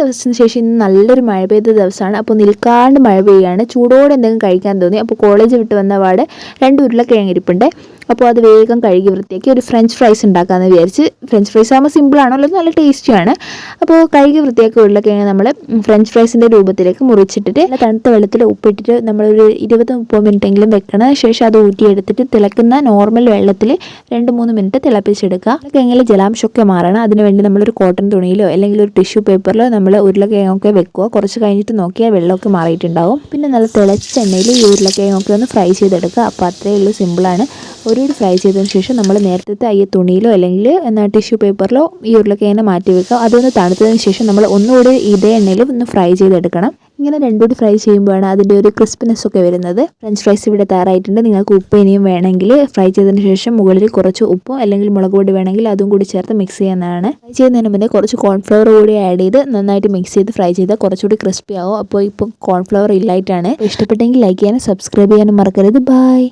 ദിവസത്തിന് ശേഷം ഇന്ന് നല്ലൊരു മഴ പെയ്ത ദിവസമാണ്. അപ്പോൾ നിൽക്കാണ്ട് മഴ പെയ്യുകയാണ്. ചൂടോടെ എന്തെങ്കിലും കഴിക്കാൻ തോന്നി. അപ്പോൾ കോളേജ് വിട്ട് വന്ന പാടെ 2 ഉരുളക്കിഴങ്ങ് ഇരിപ്പുണ്ട്. അപ്പോൾ അത് വേഗം കഴുകി വൃത്തിയാക്കി ഒരു ഫ്രഞ്ച് ഫ്രൈസ് ഉണ്ടാക്കാമെന്ന് വിചാരിച്ച്. ഫ്രഞ്ച് ഫ്രൈസ് ആകുമ്പോൾ സിമ്പിളാണല്ലോ, നല്ല ടേസ്റ്റിയാണ്. അപ്പോൾ കഴുകി വൃത്തിയാക്കി ഉരുളക്കിഴങ്ങ് നമ്മൾ ഫ്രഞ്ച് ഫ്രൈസിൻ്റെ രൂപത്തിലേക്ക് മുറിച്ചിട്ടിട്ട് നല്ല തണുത്ത വെള്ളത്തിൽ ഉപ്പിട്ടിട്ട് നമ്മളൊരു 20-30 മിനിറ്റെങ്കിലും വെക്കണം. ശേഷം അത് ഊറ്റിയെടുത്തിട്ട് തിളക്കുന്ന നോർമൽ വെള്ളത്തിൽ 2-3 മിനിറ്റ് തിളപ്പിച്ചെടുക്കുക. ഉരുളക്കിഴങ്ങിൽ ജലാംശമൊക്കെ മാറണം. അതിനുവേണ്ടി നമ്മളൊരു കോട്ടൺ തുണിയിലോ അല്ലെങ്കിൽ ഒരു ടിഷ്യൂ പേപ്പറിലോ നമ്മൾ ഉരുളക്കിഴങ്ങൊക്കെ വെക്കുക. കുറച്ച് കഴിഞ്ഞിട്ട് നോക്കിയാൽ വെള്ളമൊക്കെ മാറിയിട്ടുണ്ടാവും. പിന്നെ നല്ല തിളച്ച എണ്ണയിൽ ഈ ഉരുളക്കിഴങ്ങൊക്കെ ഒന്ന് ഫ്രൈ ചെയ്തെടുക്കുക. അപ്പോൾ അത്രയേ ഉള്ളൂ, സിമ്പിളാണ്. ഒരു ഫ്രൈ ചെയ്തതിന് ശേഷം നമ്മൾ നേരത്തെ ഈ തുണിയിലോ അല്ലെങ്കിൽ ടിഷ്യൂ പേപ്പറിലോ ഈ ഉരുളക്കിഴങ്ങിനെ മാറ്റി വെക്കുക. അതൊന്ന് തണുത്തതിന് ശേഷം നമ്മൾ ഒന്നുകൂടി ഇതേ എണ്ണയിലും ഒന്ന് ഫ്രൈ ചെയ്തെടുക്കണം. ഇങ്ങനെ രണ്ടുകൂടി ഫ്രൈ ചെയ്യുമ്പോഴാണ് അതിൻ്റെ ഒരു ക്രിസ്പിനെസ് ഒക്കെ വരുന്നത്. ഫ്രഞ്ച് ഫ്രൈസ് ഇവിടെ തയ്യാറായിട്ടുണ്ട്. നിങ്ങൾക്ക് ഉപ്പ് ഇനിയും വേണമെങ്കിൽ ഫ്രൈ ചെയ്തതിന് ശേഷം മുകളിൽ കുറച്ച് ഉപ്പോ അല്ലെങ്കിൽ മുളക് പൊടി വേണമെങ്കിൽ അതും കൂടി ചേർത്ത് മിക്സ് ചെയ്യുന്നതാണ്. ഫ്രൈ ചെയ്യുന്നതിന് മുന്നേ കുറച്ച് കോൺഫ്ലവർ കൂടി ആഡ് ചെയ്ത് നന്നായിട്ട് മിക്സ് ചെയ്ത് ഫ്രൈ ചെയ്താൽ കുറച്ചുകൂടി ക്രിസ്പി ആവും. അപ്പോൾ ഇപ്പോൾ കോൺഫ്ലവർ ഇല്ലായിട്ടാണ്. ഇഷ്ടപ്പെട്ടെങ്കിൽ ലൈക്ക് ചെയ്യാനും സബ്സ്ക്രൈബ് ചെയ്യാനും മറക്കരുത്. ബൈ.